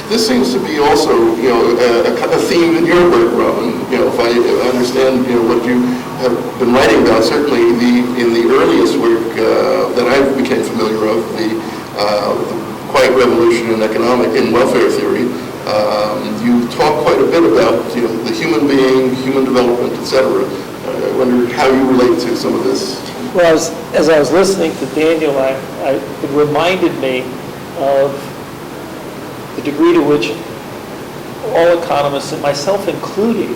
This seems to be also, a theme in your work, Robin. If I understand, what you have been writing about, certainly in the earliest work that I became familiar of, the quiet revolution in welfare theory, you talk quite a bit about, the human being, human development, etc. I wonder how you relate to some of this. Well, as I was listening to Daniel, it reminded me of the degree to which all economists, and myself included,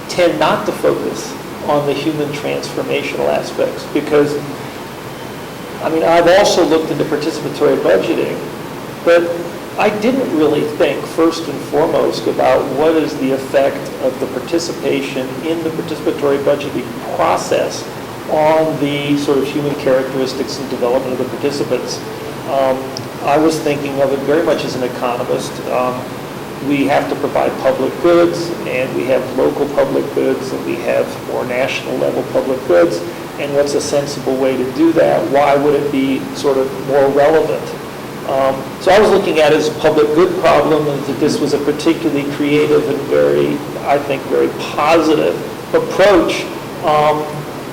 tend not to focus on the human transformational aspects. Because, I've also looked into participatory budgeting, but I didn't really think first and foremost about what is the effect of the participation in the participatory budgeting process on the sort of human characteristics and development of the participants. I was thinking of it very much as an economist. We have to provide public goods, and we have local public goods, and we have more national level public goods. And what's a sensible way to do that? Why would it be sort of more relevant? So I was looking at it as a public good problem, and that this was a particularly creative and very positive approach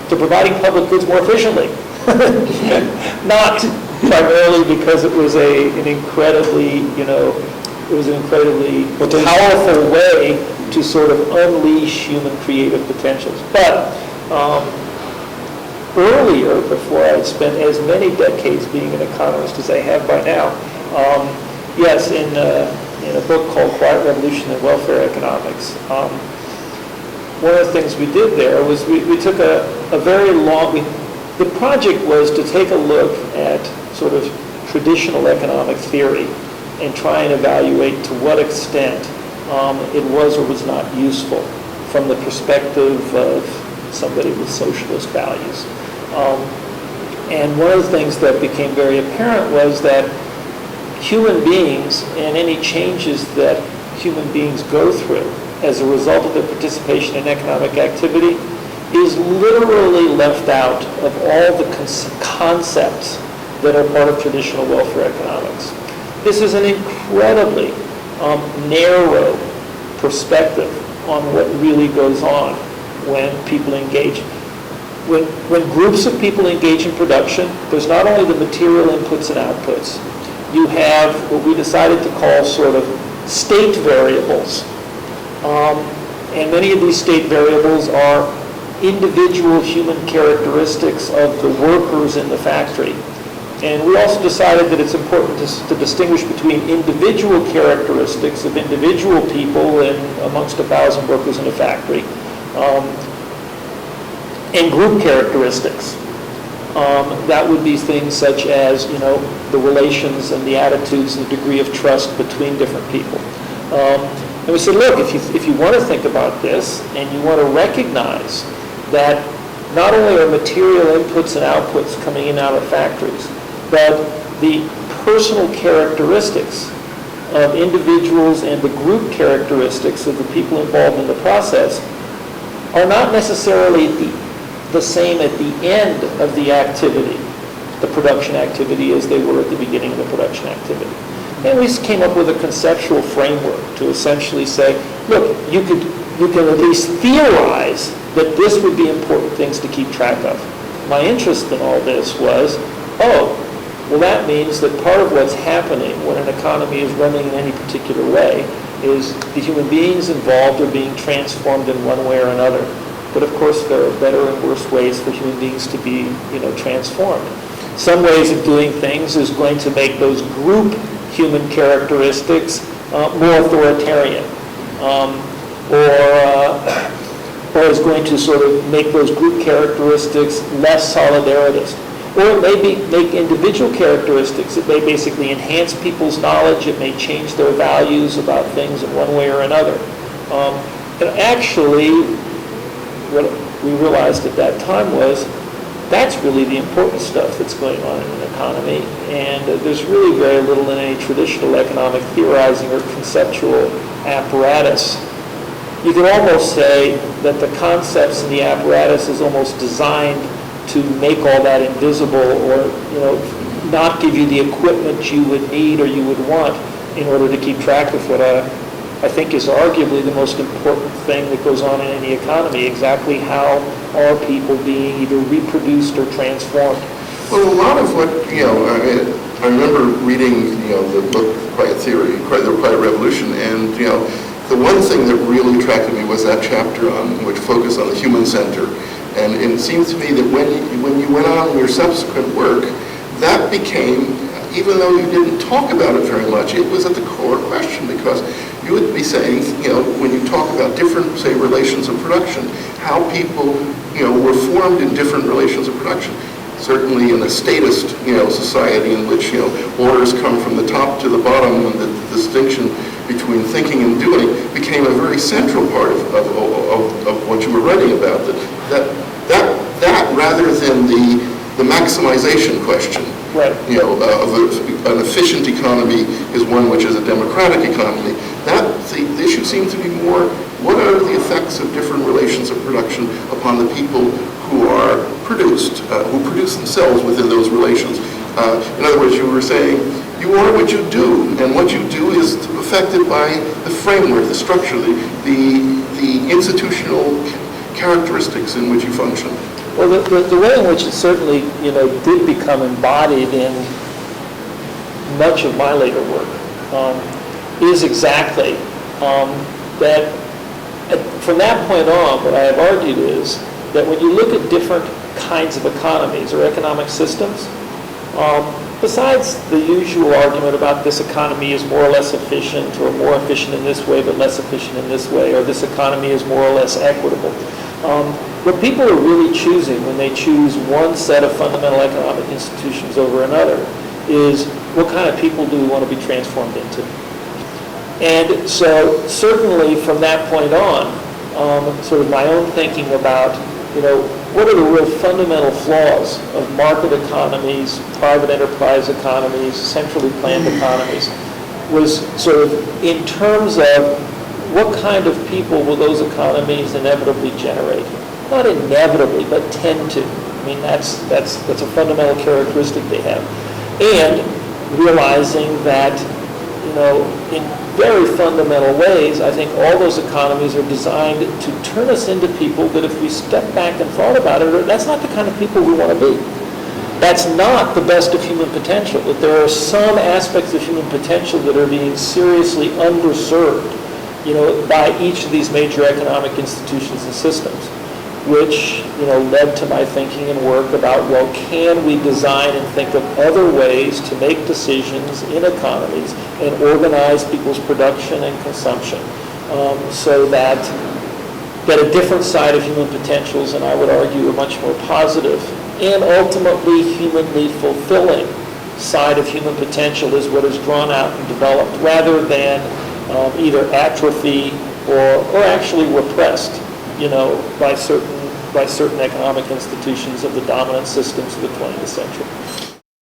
to providing public goods more efficiently. Not primarily because it was an incredibly powerful way to sort of unleash human creative potentials. But earlier, before I had spent as many decades being an economist as I have by now, yes, in a book called Quiet Revolution in Welfare Economics, one of the things we did there was we took a very long, the project was to take a look at sort of traditional economic theory and try and evaluate to what extent it was or was not useful from the perspective of somebody with socialist values. And one of the things that became very apparent was that human beings and any changes that human beings go through as a result of their participation in economic activity is literally left out of all the concepts that are part of traditional welfare economics. This is an incredibly narrow perspective on what really goes on when people engage. When groups of people engage in production, there's not only the material inputs and outputs. You have what we decided to call sort of state variables. And many of these state variables are individual human characteristics of the workers in the factory. And we also decided that it's important to distinguish between individual characteristics of individual people and amongst 1,000 workers in a factory, and group characteristics. That would be things such as, the relations and the attitudes and the degree of trust between different people. And we said, look, if you want to think about this and you want to recognize that not only are material inputs and outputs coming in and out of factories, but the personal characteristics of individuals and the group characteristics of the people involved in the process are not necessarily the same at the end of the activity, the production activity, as they were at the beginning of the production activity. And we came up with a conceptual framework to essentially say, look, you can at least theorize that this would be important things to keep track of. My interest in all this was, well, that means that part of what's happening when an economy is running in any particular way is the human beings involved are being transformed in one way or another. But of course, there are better and worse ways for human beings to be, transformed. Some ways of doing things is going to make those group human characteristics more authoritarian, or is going to sort of make those group characteristics less solidaritist. Or it may make individual characteristics. It may basically enhance people's knowledge. It may change their values about things in one way or another. And actually, what we realized at that time was that's really the important stuff that's going on in an economy. And there's really very little in any traditional economic theorizing or conceptual apparatus. You can almost say that the concepts in the apparatus is almost designed to make all that invisible, or not give you the equipment you would need or you would want in order to keep track of what I think is arguably the most important thing that goes on in any economy, exactly how are people being either reproduced or transformed. Well, a lot of what, I remember reading, the book Quiet Theory, The Quiet Revolution, and, the one thing that really attracted me was that chapter which focused on the human center. And it seems to me that when you went on your subsequent work, that became, even though you didn't talk about it very much, it was at the core question, because you would be saying, when you talk about different, say, relations of production, how people, were formed in different relations of production. Certainly in a statist, society in which, orders come from the top to the bottom, and the distinction between thinking and doing became a very central part of what you were writing about. That rather than the maximization question, right. Of an efficient economy is one which is a democratic economy. The issue seems to be more, what are the effects of different relations of production upon the people who are produced, who produce themselves within those relations? In other words, you were saying, you are what you do, and what you do is affected by the framework, the structure, the institutional characteristics in which you function. Well, the way in which it certainly, did become embodied in much of my later work is exactly that. From that point on, what I have argued is that when you look at different kinds of economies or economic systems, besides the usual argument about this economy is more or less efficient, or more efficient in this way but less efficient in this way, or this economy is more or less equitable, what people are really choosing when they choose one set of fundamental economic institutions over another is what kind of people do we want to be transformed into. And so certainly from that point on, sort of my own thinking about, what are the real fundamental flaws of market economies, private enterprise economies, centrally planned economies, was sort of in terms of what kind of people will those economies inevitably generate? Not inevitably, but tend to. I mean, that's a fundamental characteristic they have. And realizing that, in very fundamental ways, I think all those economies are designed to turn us into people that if we step back and thought about it, that's not the kind of people we want to be. That's not the best of human potential, that there are some aspects of human potential that are being seriously underserved, by each of these major economic institutions and systems, which, led to my thinking and work about, well, can we design and think of other ways to make decisions in economies and organize people's production and consumption so that a different side of human potentials, and I would argue a much more positive and ultimately humanly fulfilling side of human potential is what is drawn out and developed, rather than either atrophy or actually repressed, by certain economic institutions of the dominant systems of the 20th century.